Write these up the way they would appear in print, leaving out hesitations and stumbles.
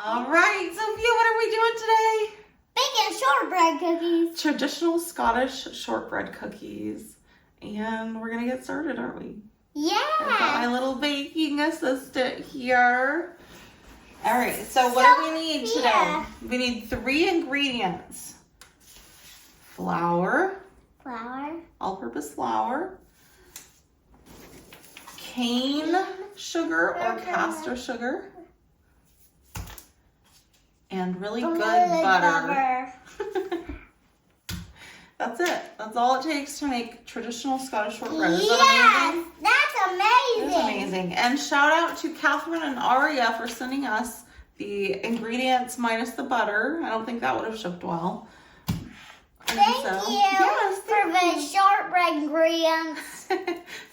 All right, Sophia, what are we doing today? Baking shortbread cookies. Traditional Scottish shortbread cookies. And we're going to get started, aren't we? Yeah. I've got my little baking assistant here. All right, so what do we need today? We need 3 ingredients. Flour. All-purpose flour. Cane sugar or caster sugar. And really good butter. That's it. That's all it takes to make traditional Scottish shortbread. Is that amazing? That's amazing. It's amazing. And shout out to Catherine and Aria for sending us the ingredients minus the butter. I don't think that would have shipped well. Thank you for the shortbread ingredients.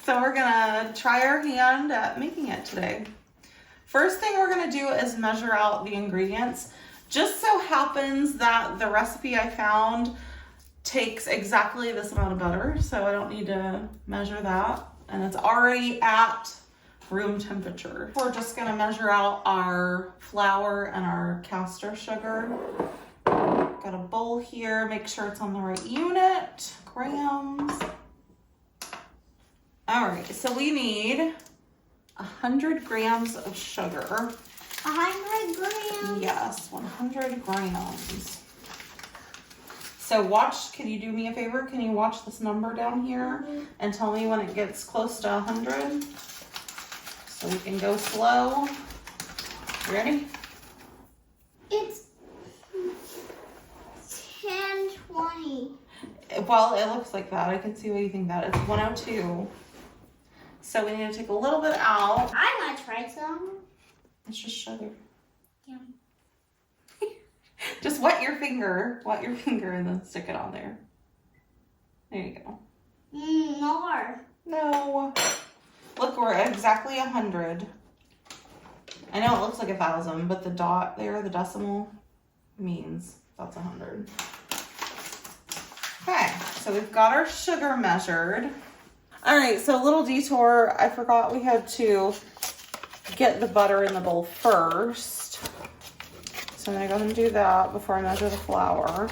So we're gonna try our hand at making it today. First thing we're gonna do is measure out the ingredients. Just so happens that the recipe I found takes exactly this amount of butter, so I don't need to measure that. And it's already at room temperature. We're just gonna measure out our flour and our caster sugar. Got a bowl here, make sure it's on the right unit, grams. All right, so we need 100 grams of sugar. 100 grams? Yes, 100 grams. So watch, can you do me a favor? Can you watch this number down here and tell me when it gets close to 100? So we can go slow. Ready? It's 10:20. Well, it looks like that. I can see what you think that. It's 102. So we need to take a little bit out. I want to try some. It's just sugar. Yum. Just wet your finger and then stick it on there. There you go. More. No. Look, we're at exactly 100. I know it looks like 1,000, but the dot there, the decimal, means that's 100. Okay, so we've got our sugar measured. All right, so a little detour. I forgot we had to get the butter in the bowl first. So I'm gonna go ahead and do that before I measure the flour.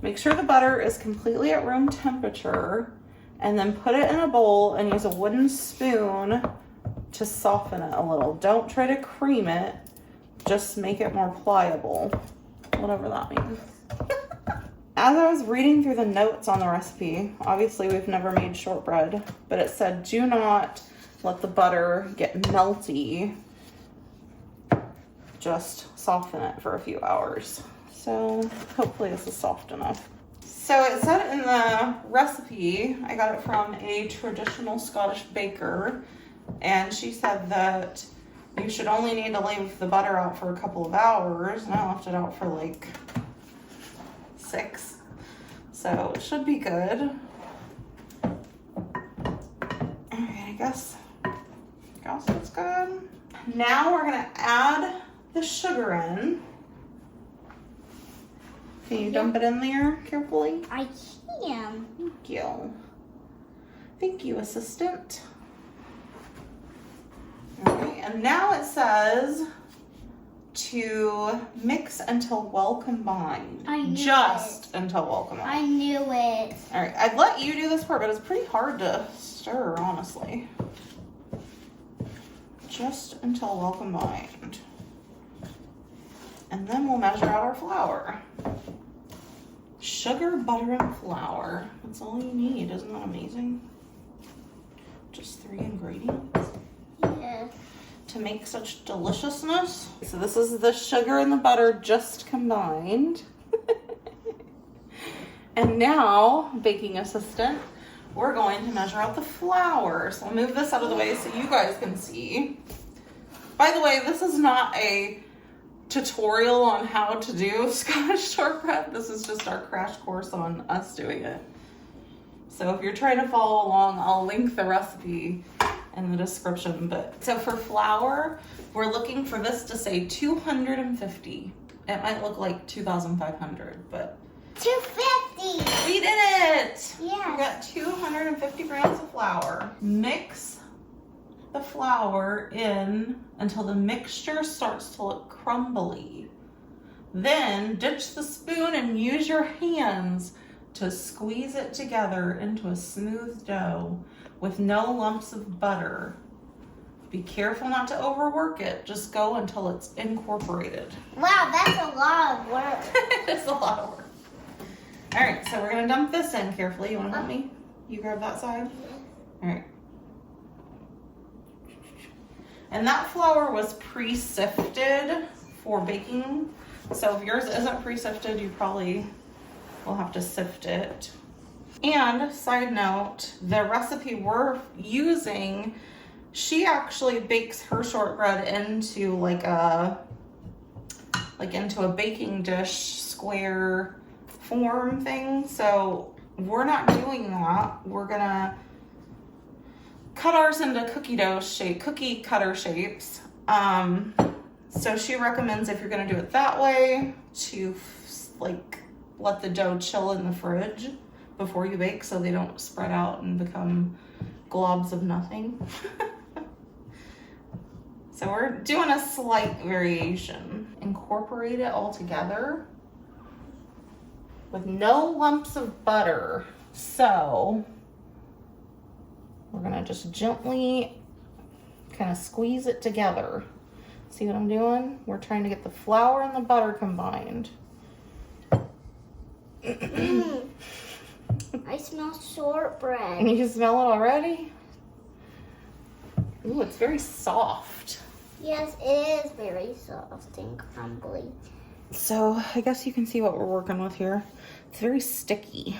Make sure the butter is completely at room temperature and then put it in a bowl and use a wooden spoon to soften it a little. Don't try to cream it, just make it more pliable, whatever that means. As I was reading through the notes on the recipe, obviously we've never made shortbread, but it said do not let the butter get melty. Just soften it for a few hours. So hopefully this is soft enough. So it said in the recipe, I got it from a traditional Scottish baker, and she said that you should only need to leave the butter out for a couple of hours, and I left it out for like 6. So it should be good. Alright, I guess it's good. Now we're gonna add the sugar in. Can you dump it in there carefully? I can. Thank you. Thank you, assistant. Okay, and now it says to mix until well combined. I knew Just until well combined. I knew it. All right, I'd let you do this part, but it's pretty hard to stir, honestly. Just until well combined. And then we'll measure out our flour. Sugar, butter, and flour. That's all you need. Isn't that amazing? Just 3 ingredients Yes. to make such deliciousness. So this is the sugar and the butter just combined. And now, baking assistant, we're going to measure out the flour. So I'll move this out of the way so you guys can see. By the way, this is not a tutorial on how to do Scottish shortbread. This is just our crash course on us doing it. So if you're trying to follow along, I'll link the recipe in the description. But so for flour, we're looking for this to say 250. It might look like 2,500, but 250. we did it. Yeah. We got 250 grams of flour. Mix the flour in until the mixture starts to look crumbly. Then ditch the spoon and use your hands to squeeze it together into a smooth dough with no lumps of butter. Be careful not to overwork it. Just go until it's incorporated. Wow, that's a lot of work. It's a lot of work. All right, so we're gonna dump this in carefully. You wanna help me? You grab that side? All right. And that flour was pre-sifted for baking. So if yours isn't pre-sifted, you probably will have to sift it. And side note, the recipe we're using, she actually bakes her shortbread into into a baking dish square form thing. So we're not doing that. We're gonna cut ours into cookie cutter shapes. So she recommends, if you're gonna do it that way, to let the dough chill in the fridge before you bake so they don't spread out and become globs of nothing. So we're doing a slight variation. Incorporate it all together with no lumps of butter. So we're gonna just gently kind of squeeze it together. See what I'm doing? We're trying to get the flour and the butter combined. I smell shortbread. And you can smell it already? Ooh, it's very soft. Yes, it is very soft and crumbly. So I guess you can see what we're working with here. It's very sticky.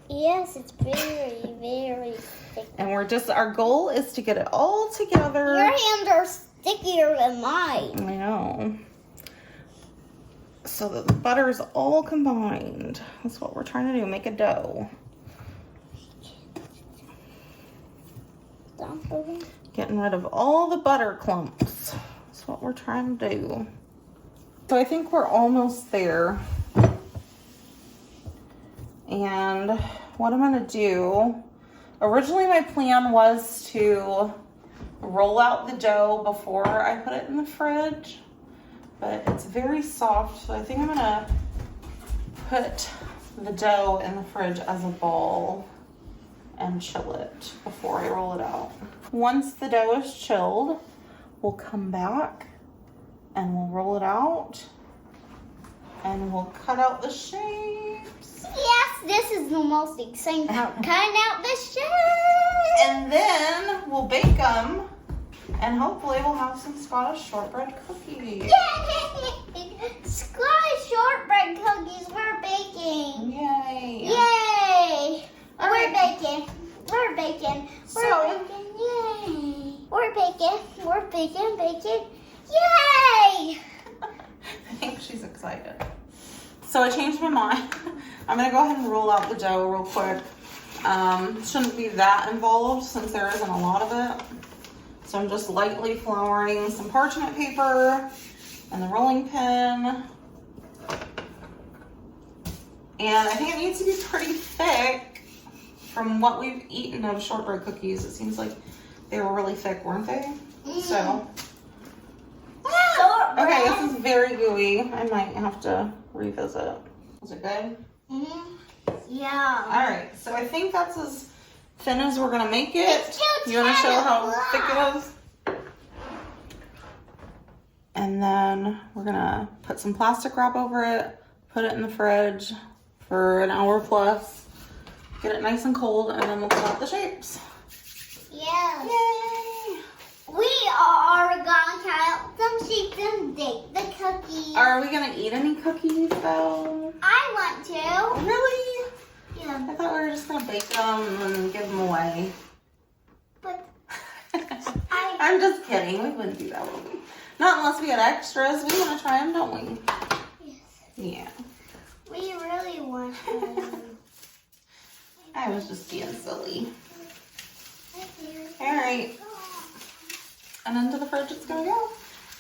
Yes, it's very, very sticky. And our goal is to get it all together. Your hands are stickier than mine. I know. So that the butter is all combined. That's what we're trying to do, make a dough. Getting rid of all the butter clumps. That's what we're trying to do. So I think we're almost there. And what I'm gonna do, originally my plan was to roll out the dough before I put it in the fridge, but it's very soft, so I think I'm gonna put the dough in the fridge as a ball and chill it before I roll it out. Once the dough is chilled, we'll come back and we'll roll it out and we'll cut out the shapes. Yes, this is the most exciting part. Cutting out the shape. And then we'll bake them and hopefully we'll have some Scottish shortbread cookies. Yay! Scottish shortbread cookies, we're baking. Yay. Yay! All We're right. baking. We're baking. We're So- baking. Yay! We're baking. We're baking. Yay! I think she's excited. So I changed my mind. I'm gonna go ahead and roll out the dough real quick. Shouldn't be that involved since there isn't a lot of it. So I'm just lightly flouring some parchment paper and the rolling pin. And I think it needs to be pretty thick. From what we've eaten of shortbread cookies, it seems like they were really thick, weren't they? So. Shortbread. Okay, this is very gooey. I might have to revisit. Is it good? Yeah. All right, so I think that's as thin as we're gonna make it. It's too You wanna show how thin. thick it is? And then we're gonna put some plastic wrap over it, put it in the fridge for an hour plus, get it nice and cold, and then we'll cut out the shapes. Yeah. Yay! We are gonna cut out some shapes and bake the cookies. Are we gonna eat any cookies though? I want to. Really? Yeah. I thought we were just gonna bake them and give them away. But I'm just kidding. We wouldn't do that, would we? Not unless we had extras. We want to try them, don't we? yes, Yeah. we really want to. I was just being silly. All right. And into the fridge it's gonna go.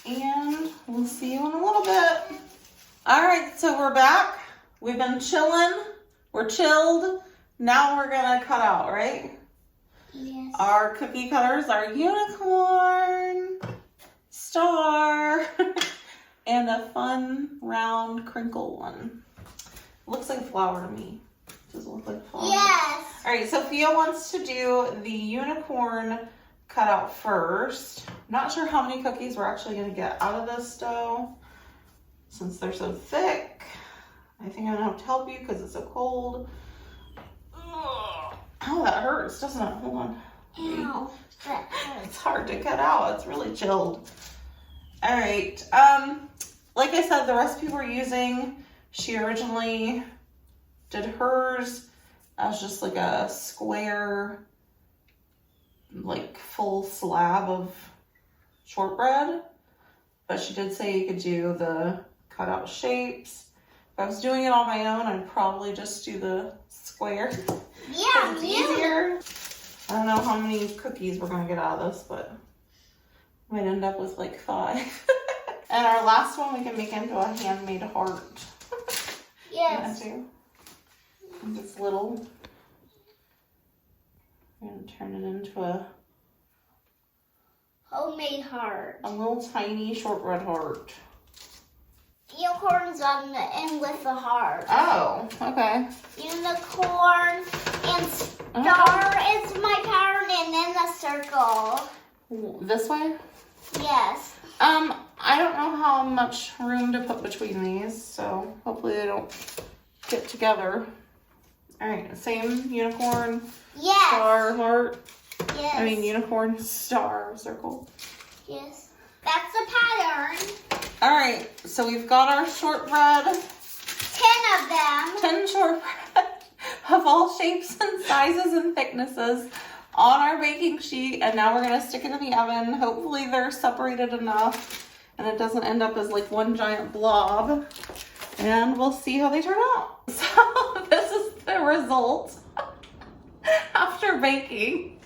And we'll see you in a little bit. All right, so we're back. We've been chilling. We're chilled. Now we're gonna cut out, right? Yeah. Yes. Our cookie cutters are unicorn, star, and a fun round crinkle one. Looks like flour to me. Does it look like flour? Yes. All right, Sophia wants to do the unicorn cutout first. Not sure how many cookies we're actually gonna get out of this dough since they're so thick. I think I'm gonna have to help you because it's so cold. Ugh. Oh, that hurts, doesn't it? Hold on. Ow. That hurts. It's hard to cut out. It's really chilled. All right. Like I said, the recipe we're using, she originally did hers as just like a square, like full slab of shortbread. But she did say you could do the cutout shapes. If I was doing it on my own, I'd probably just do the square. Yeah, It's easier. I don't know how many cookies we're gonna get out of this, but might end up with like 5. And our last one we can make into a handmade heart. Yes. Yeah, too. And it's little. I'm gonna turn it into a Homemade heart. little tiny shortbread heart. Unicorns on the end with the heart. Oh, okay. Unicorn and star is my pattern, and then the circle. This way? Yes. I don't know how much room to put between these, so hopefully they don't get together. All right, same unicorn, Yes. star, heart. Yes. I mean unicorn, star, circle. Yes. That's the pattern. All right, so we've got our shortbread, 10 of them. 10 shortbread of all shapes and sizes and thicknesses on our baking sheet, and now we're gonna stick it in the oven. Hopefully they're separated enough and it doesn't end up as like one giant blob, and we'll see how they turn out. So this is the result after baking.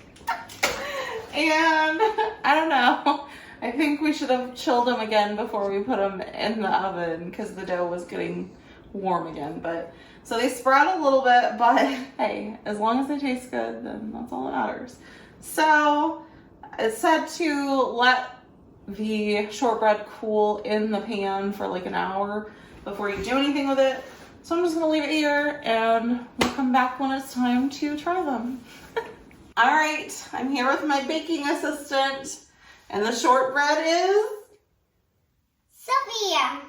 And I don't know, I think we should have chilled them again before we put them in the oven because the dough was getting warm again. But so they spread a little bit, but hey, as long as they taste good, then that's all that matters. So it said to let the shortbread cool in the pan for like an hour before you do anything with it. So I'm just gonna leave it here and we'll come back when it's time to try them. All right, I'm here with my baking assistant, and the shortbread is? Sophia.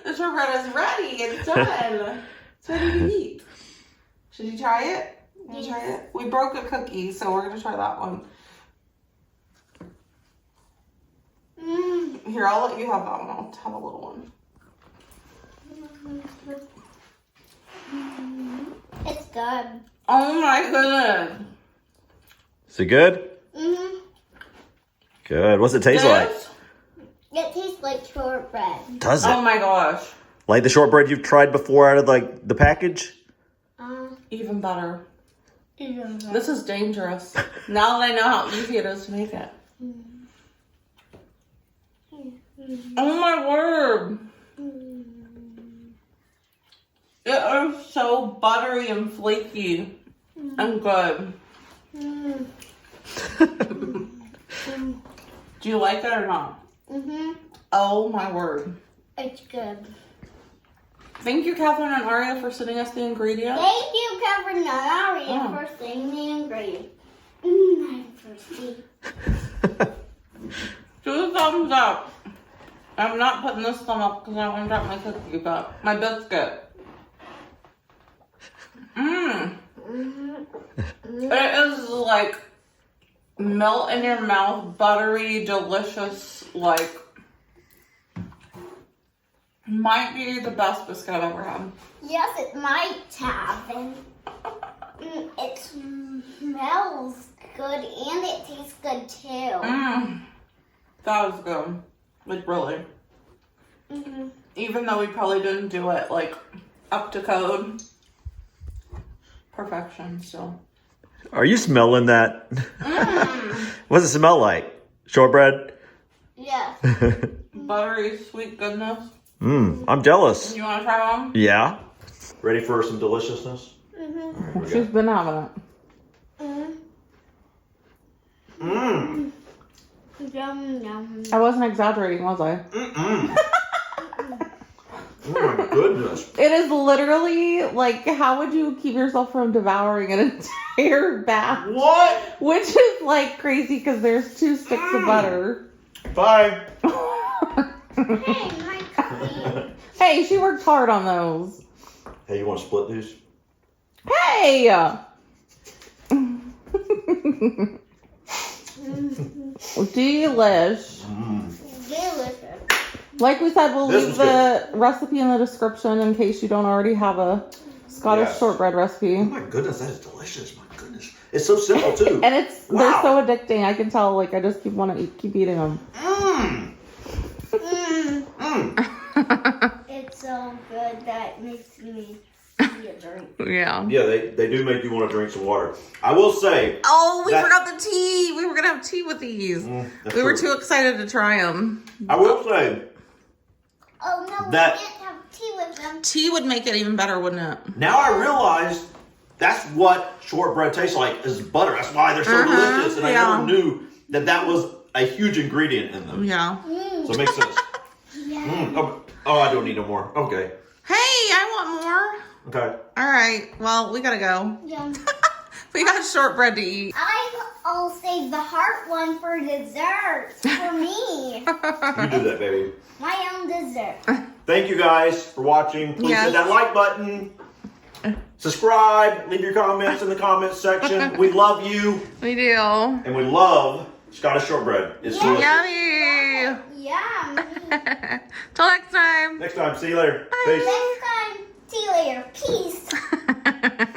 The shortbread is ready. It's done. It's ready to eat. Should you try it? You Yes. try it? We broke a cookie, so we're gonna try that one. Here, I'll let you have that one. I'll have a little one. It's good. Oh my goodness. Is it good? Mm-hmm. Good. What's it taste like? This? It tastes like shortbread. Does it? Oh my gosh. Like the shortbread you've tried before out of like the package? Even better. Even better. This is dangerous. Now that I know how easy it is to make it. Oh my word. It is so buttery and flaky and good. Do you like it or not? Mm-hmm. Oh my word. It's good. Thank you, Catherine and Aria, for sending us the ingredients. Thank you, Kevin and Ari, Oh. for saying the ingredient. I'm thirsty. Do the thumbs up. I'm not putting this thumb up because I want to drop my cookie, but my biscuit. It is like melt in your mouth, buttery, delicious, like might be the best biscuit I've ever had. Yes, it might have. And it smells good and it tastes good too. That was good. Like really. Even though we probably didn't do it like up to code. Perfection still. Are you smelling that? What's it smell like? Shortbread? Yes. Buttery, sweet goodness. I'm jealous. You want to try one? Yeah. Ready for some deliciousness? She's been having it. Mmm. Yum, yum. I wasn't exaggerating, was I? Mm-mm. Oh my goodness. It is literally like, how would you keep yourself from devouring an entire bath? What? Which is like crazy because there's 2 sticks of butter. Bye. Hey, my cookie. Hey, she worked hard on those. Hey, you want to split these? Hey! Delish. Delicious. Like we said, we'll This leave is the recipe in the description in case you don't already have a Scottish Yes. shortbread Oh recipe. my goodness, that is delicious. My goodness. It's so simple too. And it's Wow. they're so addicting. I can tell. Like I just keep eating them. Mmm. Mmm. It's so good that makes me see a drink. Yeah. Yeah, they do make you want to drink some water. I will say. Oh, we That- forgot the tea. We were gonna have tea with these. That's We were true. too excited to try them. I will say Oh no, That- we can't have tea with them. Tea would make it even better, wouldn't it? now I realize that's what shortbread tastes like is butter. That's why they're so delicious, and I yeah. never knew that was a huge ingredient in them. Yeah. So it makes sense. Yeah. Oh, I don't need no more. Okay. Hey, I want more. Okay. All right. Well, we gotta go. Yum. We got shortbread to eat. I'll save the heart one for dessert for me. You do that, baby. My own dessert. Thank you guys for watching. Please Yes. hit that like button. Subscribe. Leave your comments in the comments section. We love you, We do. and we love Scottish shortbread. It's delicious. Yummy. Yum. Till next time. Next time, see you later. Bye. Peace. Next time, see you later. Peace.